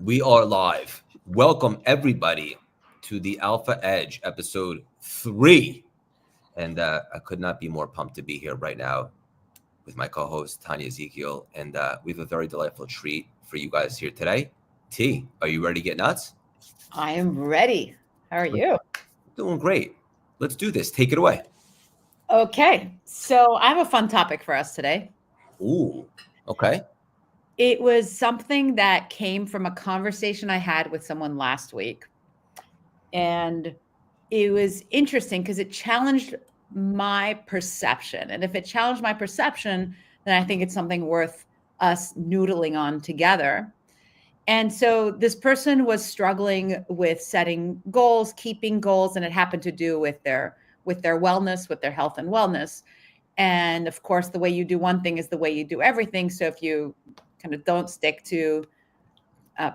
We are live. Welcome, everybody, to the Alpha Edge episode 3. And I could not be more pumped to be here right now with my co host, Tanya Ezekiel. And we have a very delightful treat for you guys here today. T, are you ready to get nuts? I am ready. How are you? Doing great. Let's do this. Take it away. Okay, so I have a fun topic for us today. Ooh, okay. It was something that came from a conversation I had with someone last week. And it was interesting because it challenged my perception. And if it challenged my perception, then I think it's something worth us noodling on together. And so this person was struggling with setting goals, keeping goals, and it happened to do with their wellness, with their health and wellness. And of course, the way you do one thing is the way you do everything. So if you kind of don't stick to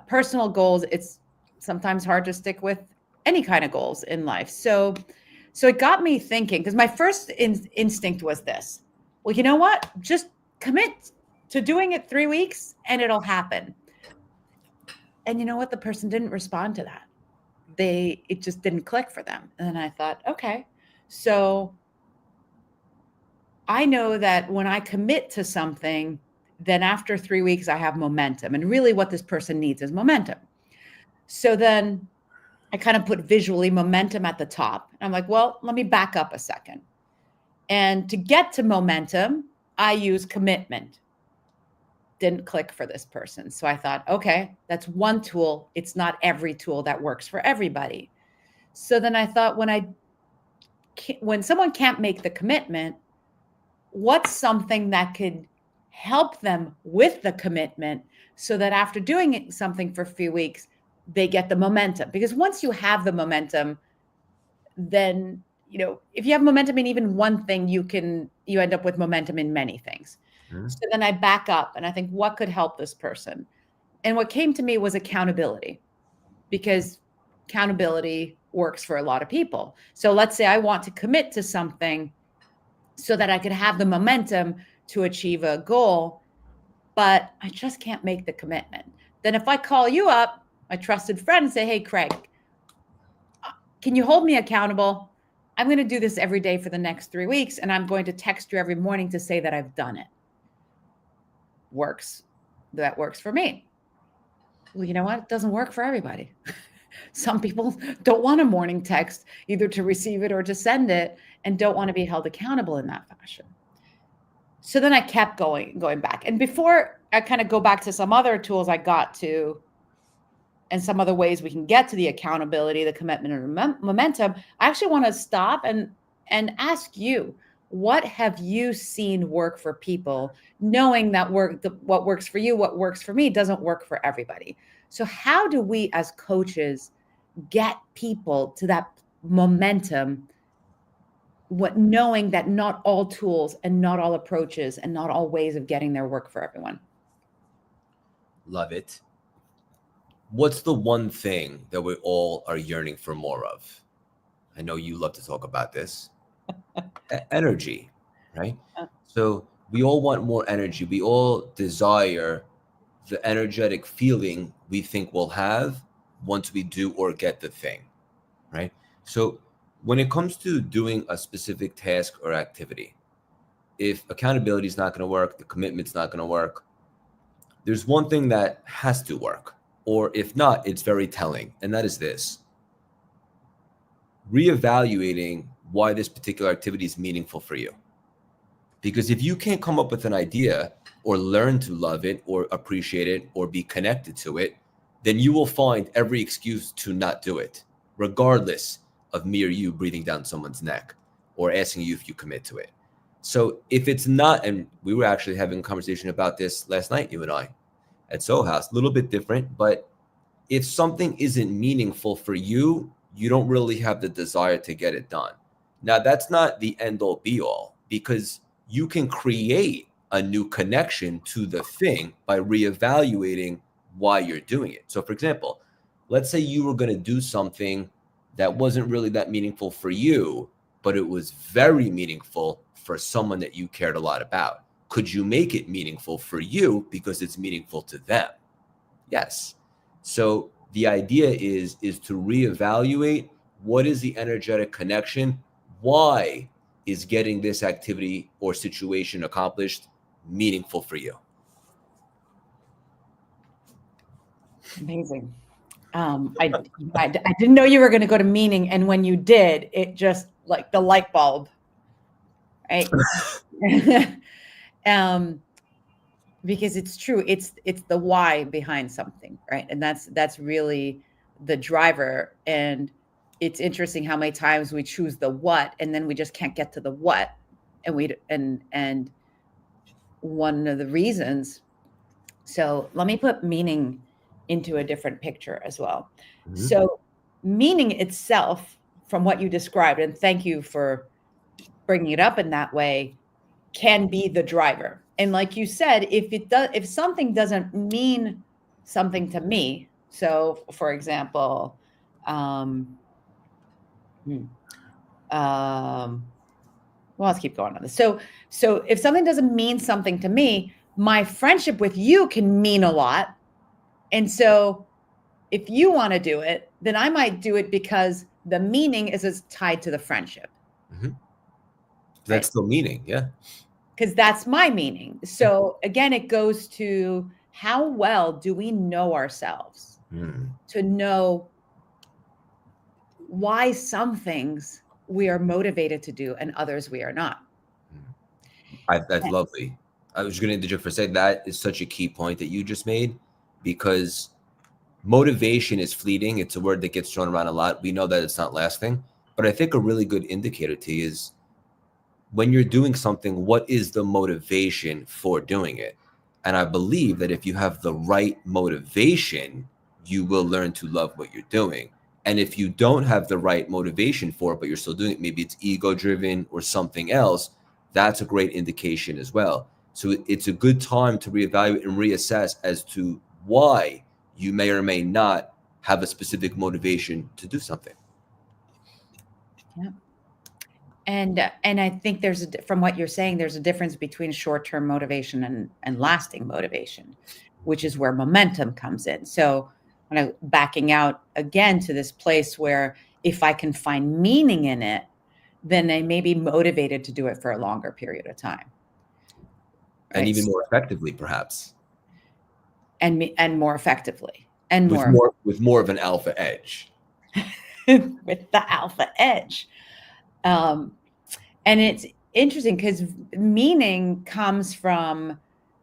personal goals, it's sometimes hard to stick with any kind of goals in life. So it got me thinking, because my first instinct was this: well, you know what? Just commit to doing it 3 weeks, and it'll happen. And you know what? The person didn't respond to that. It just didn't click for them. And then I thought, okay, so I know that when I commit to something, then after 3 weeks, I have momentum. And really what this person needs is momentum. So then I kind of put visually momentum at the top. I'm like, well, let me back up a second. And to get to momentum, I use commitment. Didn't click for this person. So I thought, okay, that's one tool. It's not every tool that works for everybody. So then I thought, when someone can't make the commitment, what's something that could help them with the commitment so that after doing something for a few weeks, they get the momentum? Because once you have the momentum, then, if you have momentum in even one thing, you end up with momentum in many things. Mm-hmm. So then I back up and I think, what could help this person? And what came to me was accountability, because accountability works for a lot of people. So let's say I want to commit to something so that I could have the momentum to achieve a goal, but I just can't make the commitment. Then if I call you up, my trusted friend, and say, hey, Craig, can you hold me accountable? I'm going to do this every day for the next 3 weeks, and I'm going to text you every morning to say that I've done it. That works for me. Well, you know what? It doesn't work for everybody. Some people don't want a morning text either to receive it or to send it, and don't want to be held accountable in that fashion. So then I kept going back. And before I kind of go back to some other tools I got to, and some other ways we can get to the accountability, the commitment, and momentum, I actually want to stop and ask you, what have you seen work for people, knowing that what works for you, what works for me, doesn't work for everybody? So how do we as coaches get people to that momentum, knowing that not all tools and not all approaches and not all ways of getting there work for everyone? Love it. What's the one thing that we all are yearning for more of? I know you love to talk about this. Energy, right? So we all want more energy. We all desire the energetic feeling we think we'll have once we do or get the thing, right? So when it comes to doing a specific task or activity, if accountability is not going to work, the commitment's not going to work, there's one thing that has to work. Or if not, it's very telling. And that is this: reevaluating why this particular activity is meaningful for you. Because if you can't come up with an idea or learn to love it or appreciate it or be connected to it, then you will find every excuse to not do it, regardless of me or you breathing down someone's neck or asking you if you commit to it. So if it's not, and we were actually having a conversation about this last night, you and I, at Soho House, a little bit different, but if something isn't meaningful for you, you don't really have the desire to get it done. Now, that's not the end all be all, because you can create a new connection to the thing by reevaluating why you're doing it. So for example, let's say you were going to do something that wasn't really that meaningful for you, but it was very meaningful for someone that you cared a lot about. Could you make it meaningful for you because it's meaningful to them? Yes. So the idea is to reevaluate what is the energetic connection, why is getting this activity or situation accomplished meaningful for you. Amazing. I didn't know you were going to go to meaning, and when you did, it just like the light bulb, right? Because it's true. It's the why behind something, right? And that's really the driver. And it's interesting how many times we choose the what, and then we just can't get to the what. And one of the reasons. So let me put meaning into a different picture as well. Mm-hmm. So meaning itself, from what you described, and thank you for bringing it up in that way, can be the driver. And like you said, if something doesn't mean something to me, so for example, well, let's keep going on this. So if something doesn't mean something to me, my friendship with you can mean a lot. And so if you want to do it, then I might do it because the meaning is tied to the friendship. Mm-hmm. That's the meaning, yeah. Because that's my meaning. So again, it goes to how well do we know ourselves to know why some things we are motivated to do and others we are not. That's lovely. I was going to interject for a second. That is such a key point that you just made, because motivation is fleeting. It's a word that gets thrown around a lot. We know that it's not lasting, but I think a really good indicator to you is when you're doing something, what is the motivation for doing it? And I believe that if you have the right motivation, you will learn to love what you're doing. And if you don't have the right motivation for it, but you're still doing it, maybe it's ego driven or something else, that's a great indication as well. So it's a good time to reevaluate and reassess as to why you may or may not have a specific motivation to do something. Yeah. And I think from what you're saying, there's a difference between short-term motivation and lasting motivation, which is where momentum comes in. So when I'm backing out again to this place where if I can find meaning in it, then I may be motivated to do it for a longer period of time. Right? And even more effectively, perhaps. And more effectively. And with more of an alpha edge. With the alpha edge. And it's interesting because meaning comes from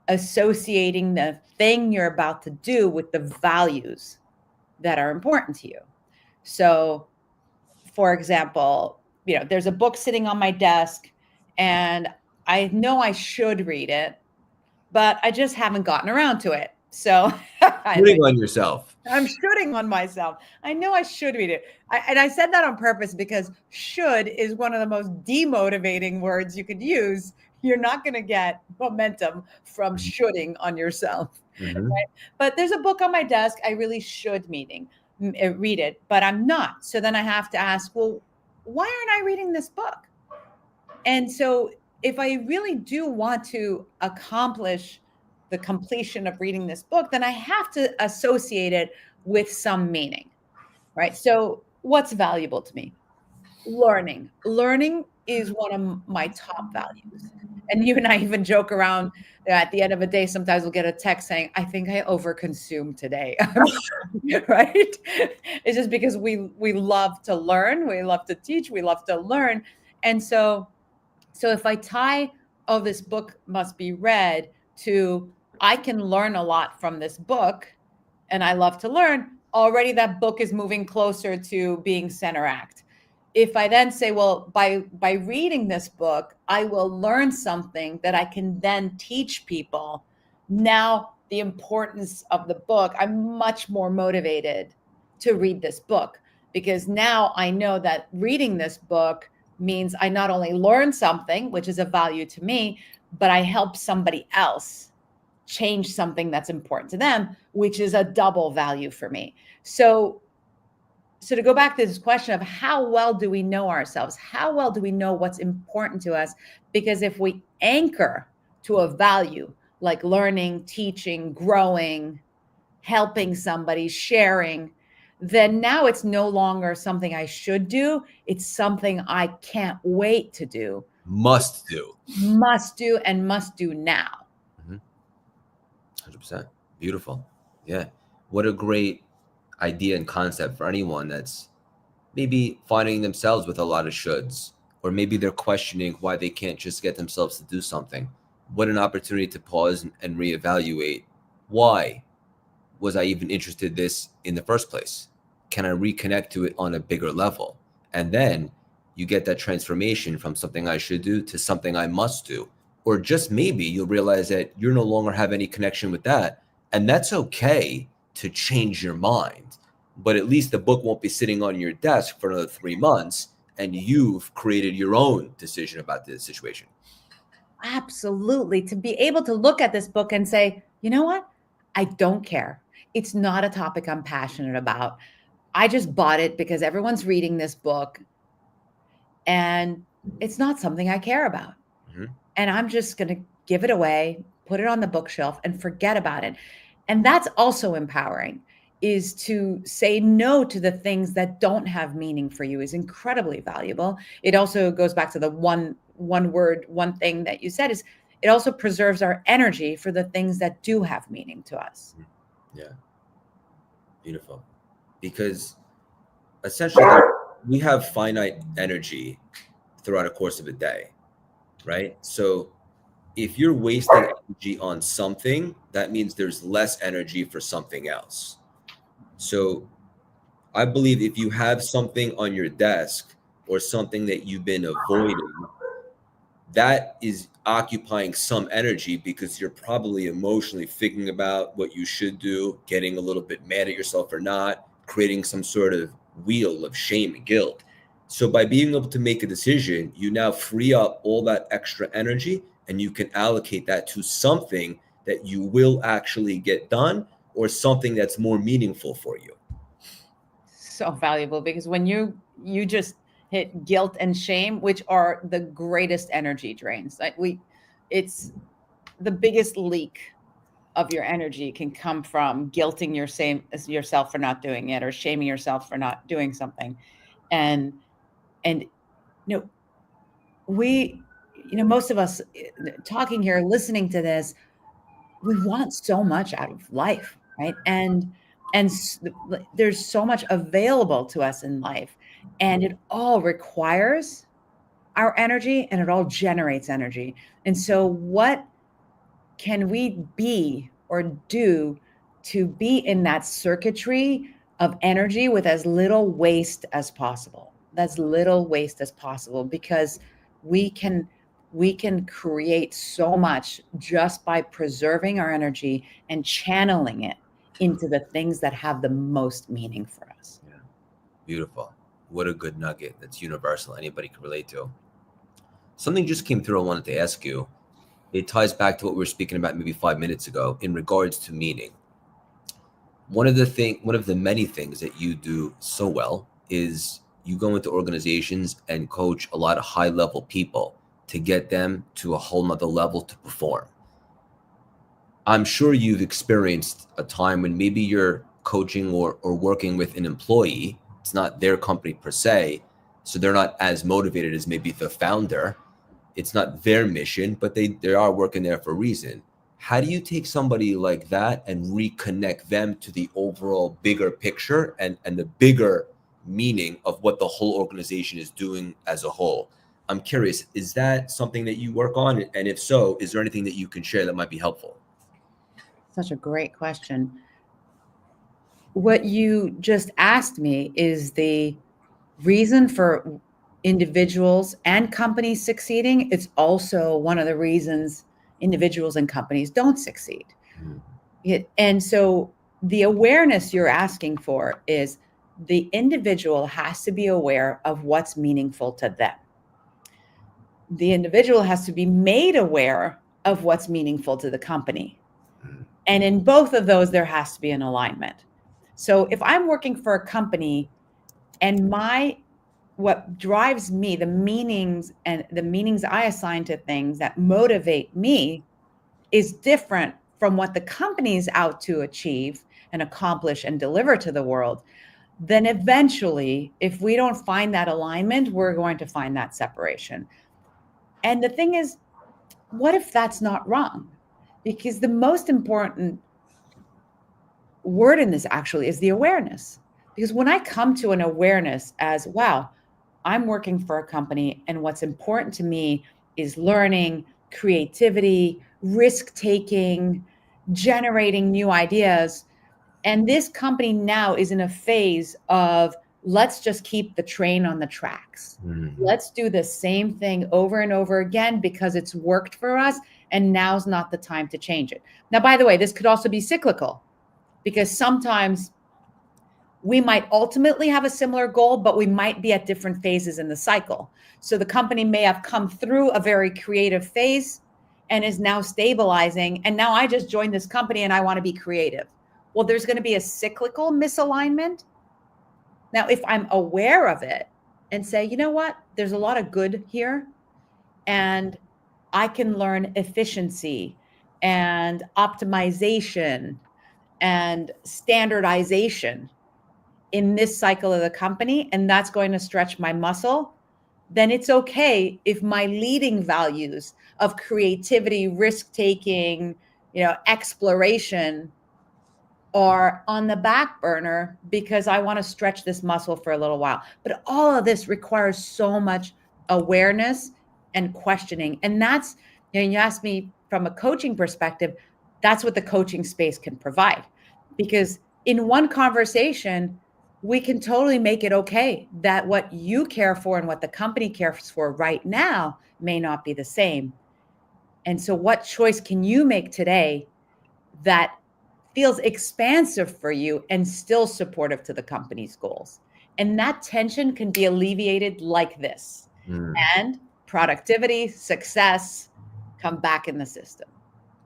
associating the thing you're about to do with the values that are important to you. So, for example, there's a book sitting on my desk and I know I should read it, but I just haven't gotten around to it. So shooting on yourself. I'm shooting on myself. I know I should read it. And I said that on purpose because should is one of the most demotivating words you could use. You're not going to get momentum from shooting on yourself. Mm-hmm. Right? But there's a book on my desk. I really should read it, but I'm not. So then I have to ask, well, why aren't I reading this book? And so if I really do want to accomplish the completion of reading this book, then I have to associate it with some meaning, right? So what's valuable to me? Learning. Learning is one of my top values. And you and I even joke around at the end of the day, sometimes we'll get a text saying, I think I overconsumed today, right? It's just because we love to learn. We love to teach. We love to learn. And so if I tie, oh, this book must be read to, I can learn a lot from this book and I love to learn, already that book is moving closer to being center act. If I then say, well, by reading this book, I will learn something that I can then teach people. Now, the importance of the book, I'm much more motivated to read this book because now I know that reading this book means I not only learn something, which is a value to me, but I help somebody else change something that's important to them, which is a double value for me. So to go back to this question of how well do we know ourselves? How well do we know what's important to us? Because if we anchor to a value like learning, teaching, growing, helping somebody, sharing, then now it's no longer something I should do. It's something I can't wait to do. Must do. Must do and must do now. 100%. Beautiful. Yeah. What a great idea and concept for anyone that's maybe finding themselves with a lot of shoulds, or maybe they're questioning why they can't just get themselves to do something. What an opportunity to pause and reevaluate. Why was I even interested in this in the first place? Can I reconnect to it on a bigger level? And then you get that transformation from something I should do to something I must do. Or just maybe you'll realize that you no longer have any connection with that. And that's okay to change your mind. But at least the book won't be sitting on your desk for another 3 months and you've created your own decision about the situation. Absolutely. To be able to look at this book and say, you know what? I don't care. It's not a topic I'm passionate about. I just bought it because everyone's reading this book and it's not something I care about. And I'm just going to give it away, put it on the bookshelf and forget about it. And that's also empowering, is to say no to the things that don't have meaning for you is incredibly valuable. It also goes back to the one thing that you said, is it also preserves our energy for the things that do have meaning to us. Yeah. Beautiful. Because essentially we have finite energy throughout a course of a day, right? So if you're wasting energy on something, that means there's less energy for something else. So I believe if you have something on your desk or something that you've been avoiding, that is occupying some energy because you're probably emotionally thinking about what you should do, getting a little bit mad at yourself for not, creating some sort of wheel of shame and guilt. So by being able to make a decision, you now free up all that extra energy and you can allocate that to something that you will actually get done or something that's more meaningful for you. So valuable, because when you just hit guilt and shame, which are the greatest energy drains. Like it's the biggest leak of your energy can come from guilting yourself for not doing it or shaming yourself for not doing something. And most of us talking here, listening to this, we want so much out of life, right? And there's so much available to us in life, and it all requires our energy and it all generates energy. And so what can we be or do to be in that circuitry of energy with as little waste as possible? That's little waste as possible, because we can create so much just by preserving our energy and channeling it into the things that have the most meaning for us. Yeah. Beautiful. What a good nugget that's universal, anybody can relate to. Something just came through I wanted to ask you. It ties back to what we were speaking about maybe 5 minutes ago in regards to meaning. One of the many things that you do so well is you go into organizations and coach a lot of high level people to get them to a whole nother level to perform. I'm sure you've experienced a time when maybe you're coaching or working with an employee. It's not their company per se, so they're not as motivated as maybe the founder. It's not their mission, but they are working there for a reason. How do you take somebody like that and reconnect them to the overall bigger picture and the bigger meaning of what the whole organization is doing as a whole? I'm curious, is that something that you work on? And if so, is there anything that you can share that might be helpful? Such a great question. What you just asked me is the reason for individuals and companies succeeding. It's also one of the reasons individuals and companies don't succeed. And so the awareness you're asking for is the individual has to be aware of what's meaningful to them. The individual has to be made aware of what's meaningful to the company. And in both of those, there has to be an alignment. So if I'm working for a company and what drives me, the meanings I assign to things that motivate me is different from what the company's out to achieve and accomplish and deliver to the world, then eventually, if we don't find that alignment, we're going to find that separation. And the thing is, what if that's not wrong? Because the most important word in this actually is the awareness. Because when I come to an awareness as, wow, I'm working for a company and what's important to me is learning, creativity, risk-taking, generating new ideas. And this company now is in a phase of, let's just keep the train on the tracks. Let's do the same thing over and over again because it's worked for us. And now's not the time to change it. Now, by the way, this could also be cyclical because sometimes we might ultimately have a similar goal, but we might be at different phases in the cycle. So the company may have come through a very creative phase and is now stabilizing. And now I just joined this company and I want to be creative. Well, there's going to be a cyclical misalignment. Now, if I'm aware of it and say, you know what, there's a lot of good here and I can learn efficiency and optimization and standardization in this cycle of the company, and that's going to stretch my muscle, then it's okay if my leading values of creativity, risk-taking, exploration are on the back burner because I want to stretch this muscle for a little while. But all of this requires so much awareness and questioning. And that's, you asked me from a coaching perspective, that's what the coaching space can provide. Because in one conversation, we can totally make it okay that what you care for and what the company cares for right now may not be the same. And so what choice can you make today that feels expansive for you and still supportive to the company's goals? And that tension can be alleviated like this. And productivity, success come back in the system.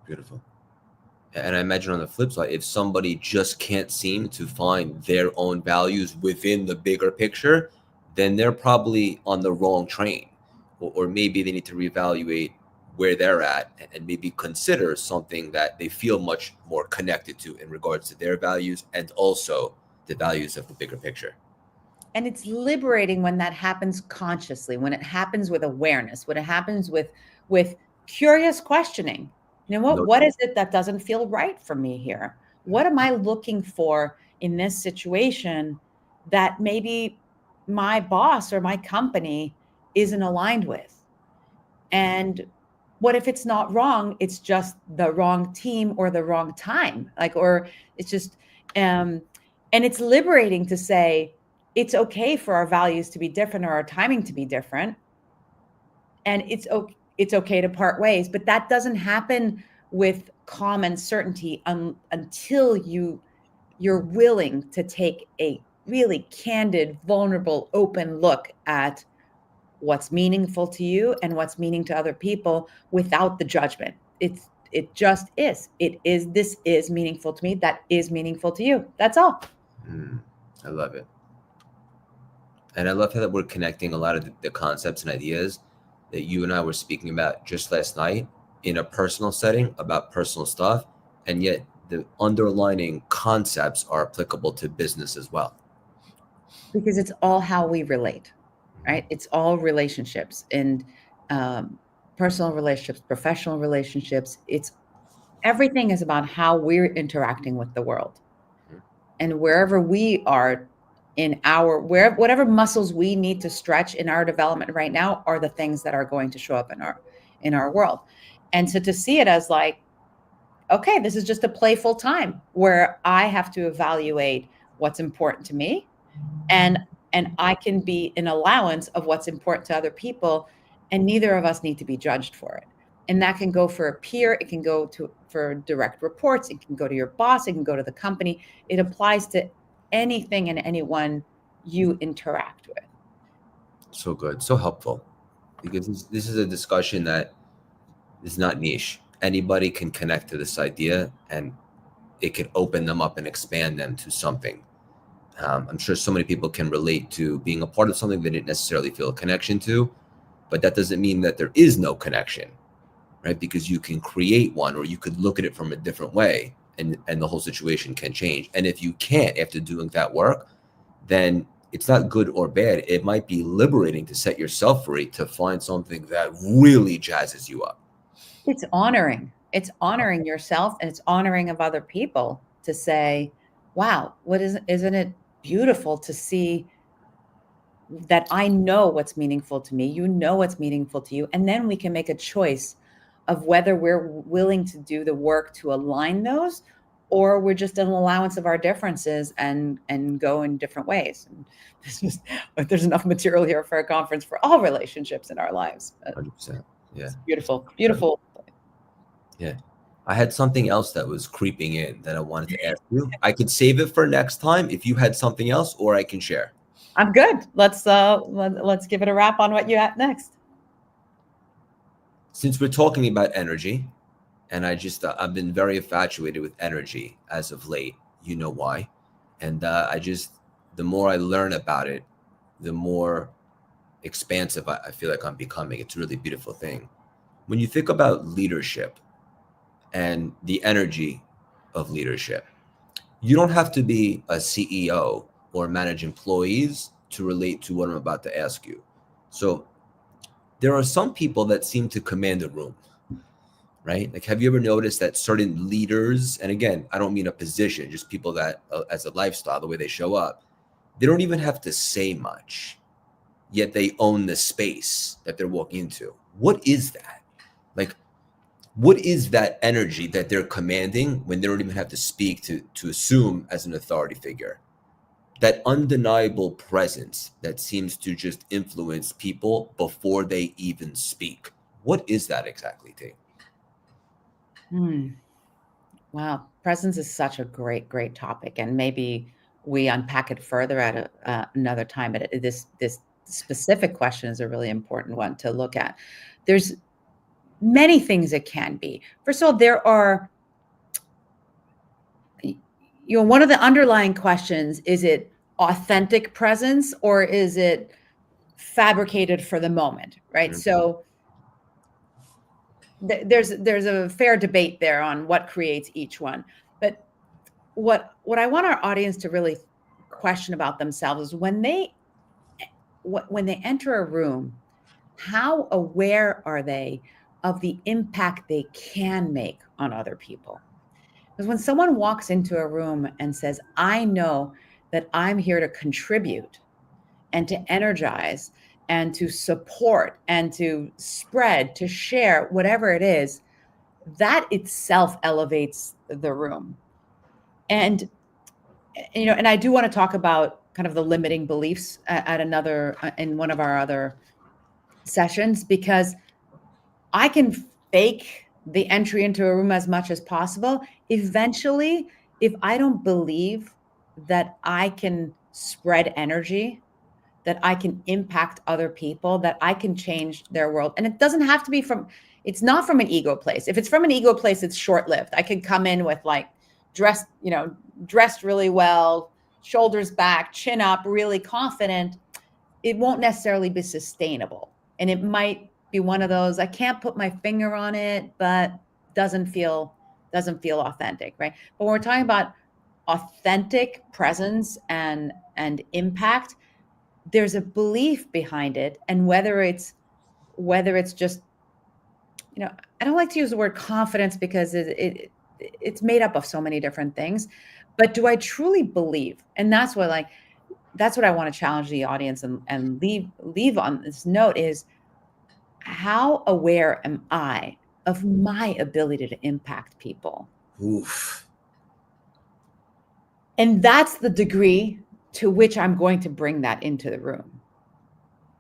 Beautiful. And I imagine on the flip side, if somebody just can't seem to find their own values within the bigger picture, then they're probably on the wrong train, or maybe they need to reevaluate where they're at and maybe consider something that they feel much more connected to in regards to their values and also the values of the bigger picture. And it's liberating when that happens consciously, when it happens with awareness, when it happens with curious questioning. What is it that doesn't feel right for me here? What am I looking for in this situation that maybe my boss or my company isn't aligned with? And what if it's not wrong? It's just the wrong team or the wrong time, or it's just, and it's liberating to say, it's okay for our values to be different or our timing to be different. And it's okay to part ways, but that doesn't happen with calm and certainty until you're willing to take a really candid, vulnerable, open look at what's meaningful to you and what's meaning to other people without the judgment. It just is. This is meaningful to me. That is meaningful to you. That's all. I love it. And I love how that we're connecting a lot of the concepts and ideas that you and I were speaking about just last night in a personal setting about personal stuff. And yet the underlining concepts are applicable to business as well. Because it's all how we relate, right? It's all relationships and personal relationships, professional relationships. Everything is about how we're interacting with the world. And wherever we are whatever muscles we need to stretch in our development right now are the things that are going to show up in our world. And so to see it as like, okay, this is just a playful time where I have to evaluate what's important to me, and I can be an allowance of what's important to other people, and neither of us need to be judged for it. And that can go for a peer, it can go for direct reports, it can go to your boss, it can go to the company. It applies to anything and anyone you interact with. So good, so helpful, because this is a discussion that is not niche. Anybody can connect to this idea and it can open them up and expand them to something. I'm sure so many people can relate to being a part of something they didn't necessarily feel a connection to, but that doesn't mean that there is no connection, right? Because you can create one, or you could look at it from a different way and the whole situation can change. And if you can't after doing that work, then it's not good or bad. It might be liberating to set yourself free to find something that really jazzes you up. It's honoring. It's honoring yourself, and it's honoring of other people to say, wow, isn't it beautiful to see that I know what's meaningful to me, you know what's meaningful to you, and then we can make a choice of whether we're willing to do the work to align those, or we're just an allowance of our differences and go in different ways. And there's enough material here for a conference for all relationships in our lives. 100%. Yeah. It's beautiful. Yeah. I had something else that was creeping in that I wanted to ask you. I could save it for next time if you had something else, or I can share. I'm good. Let's give it a wrap on what you have next. Since we're talking about energy, and I've been very infatuated with energy as of late. You know why? And the more I learn about it, the more expansive I feel like I'm becoming. It's a really beautiful thing. When you think about leadership and the energy of leadership, you don't have to be a CEO or manage employees to relate to what I'm about to ask you. So there are some people that seem to command a room, right? Like, have you ever noticed that certain leaders, and again, I don't mean a position, just people that as a lifestyle, the way they show up, they don't even have to say much, yet they own the space that they're walking into. What is that? Like, what is that energy that they're commanding when they don't even have to speak to assume as an authority figure? That undeniable presence that seems to just influence people before they even speak. What is that exactly, T? Wow. Presence is such a great topic. And maybe we unpack it further at another time. But this specific question is a really important one to look at. There's many things it can be. First of all, there are, one of the underlying questions, is it authentic presence or is it fabricated for the moment, right? Mm-hmm. So there's a fair debate there on what creates each one. But what I want our audience to really question about themselves is when they enter a room, how aware are they of the impact they can make on other people? Because when someone walks into a room and says, I know that I'm here to contribute and to energize and to support and to spread, to share, whatever it is, that itself elevates the room. And, and I do want to talk about kind of the limiting beliefs at another, in one of our other sessions, because I can fake the entry into a room as much as possible. Eventually, if I don't believe that I can spread energy, that I can impact other people, that I can change their world. And it doesn't have to be it's not from an ego place. If it's from an ego place, it's short-lived. I could come in with dressed really well, shoulders back, chin up, really confident. It won't necessarily be sustainable. And it might be one of those, I can't put my finger on it, but doesn't feel authentic, right? But when we're talking about authentic presence and impact, there's a belief behind it. And whether it's just, I don't like to use the word confidence because it's made up of so many different things, but do I truly believe? And that's what I want to challenge the audience and leave on this note is, how aware am I of my ability to impact people? Oof. And that's the degree to which I'm going to bring that into the room,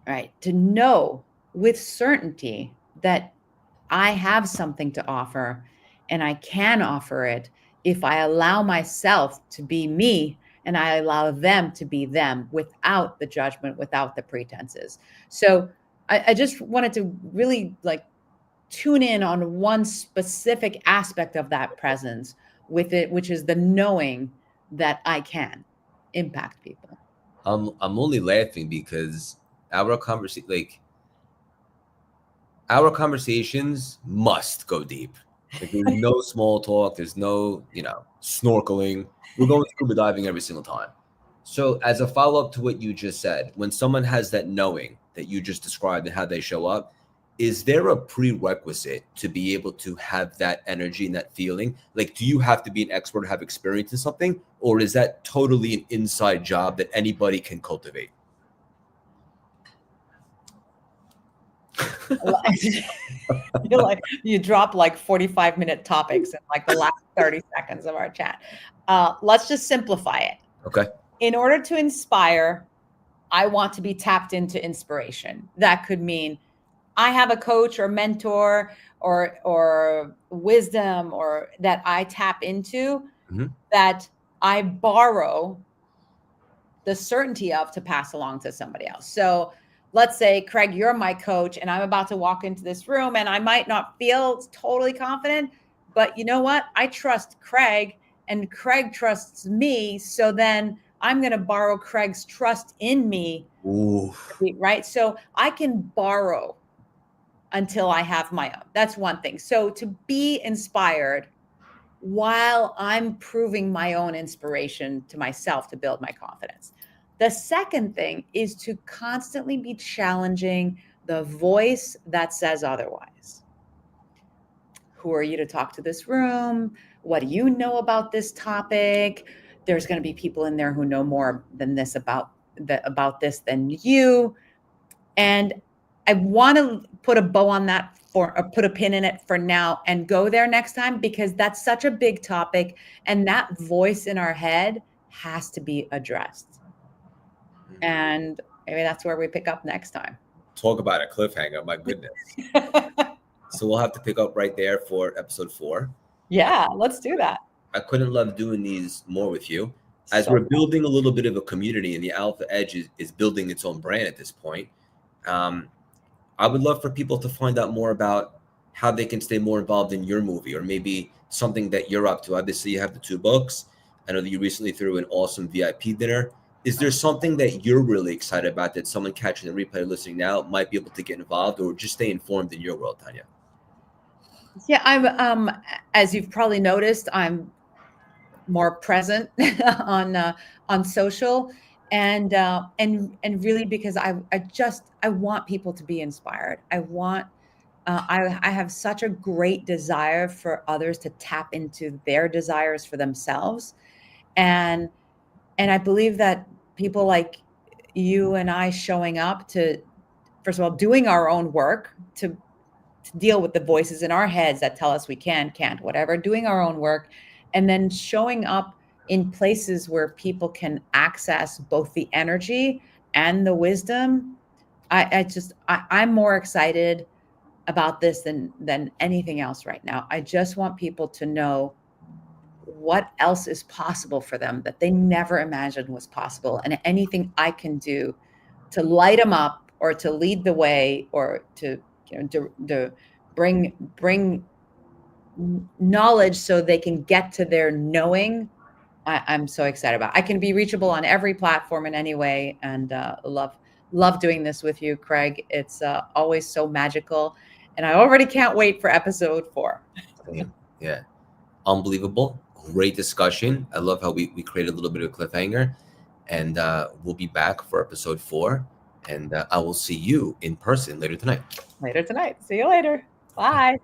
right? To know with certainty that I have something to offer and I can offer it if I allow myself to be me and I allow them to be them without the judgment, without the pretenses. So I just wanted to really tune in on one specific aspect of that presence with it, which is the knowing that I can impact people. I'm only laughing because our conversations must go deep. Like there's no small talk. There's no, snorkeling. We're going scuba diving every single time. So as a follow-up to what you just said, when someone has that knowing that you just described and how they show up, is there a prerequisite to be able to have that energy and that feeling? Like, do you have to be an expert or have experience in something? Or is that totally an inside job that anybody can cultivate? You drop like 45-minute topics in like the last 30 seconds of our chat. Let's just simplify it. Okay. In order to inspire, I want to be tapped into inspiration. That could mean I have a coach or mentor or wisdom or that I tap into that I borrow the certainty of to pass along to somebody else. So let's say, Craig, you're my coach and I'm about to walk into this room and I might not feel totally confident, but you know what? I trust Craig and Craig trusts me. So then I'm going to borrow Craig's trust in me. Ooh. Right? So I can borrow until I have my own. That's one thing. So to be inspired while I'm proving my own inspiration to myself to build my confidence. The second thing is to constantly be challenging the voice that says otherwise. Who are you to talk to this room? What do you know about this topic? There's going to be people in there who know more than this about this than you. And I want to put a bow on that or put a pin in it for now and go there next time, because that's such a big topic and that voice in our head has to be addressed. And maybe that's where we pick up next time. Talk about a cliffhanger, my goodness. So we'll have to pick up right there for episode 4. Yeah, let's do that. I couldn't love doing these more with you. As we're building a little bit of a community and the Alpha Edge is building its own brand at this point, I would love for people to find out more about how they can stay more involved in your movie or maybe something that you're up to. Obviously, you have the 2 books. I know that you recently threw an awesome VIP dinner. Is there something that you're really excited about that someone catching the replay or listening now might be able to get involved or just stay informed in your world, Tanya? Yeah, I'm as you've probably noticed, I'm more present on social and really because I want people to be inspired. I have such a great desire for others to tap into their desires for themselves. And I believe that people like you and I showing up to, first of all, doing our own work to deal with the voices in our heads that tell us we can't, whatever, doing our own work, and then showing up in places where people can access both the energy and the wisdom. I'm more excited about this than anything else right now. I just want people to know what else is possible for them that they never imagined was possible, and anything I can do to light them up or to lead the way or to bring knowledge so they can get to their knowing. I'm so excited about. I can be reachable on every platform in any way, and love doing this with you, Craig. It's always so magical, and I already can't wait for episode 4. Yeah, unbelievable. Great discussion. I love how we created a little bit of a cliffhanger, and we'll be back for episode 4, and I will see you in person later tonight. See you later. Bye.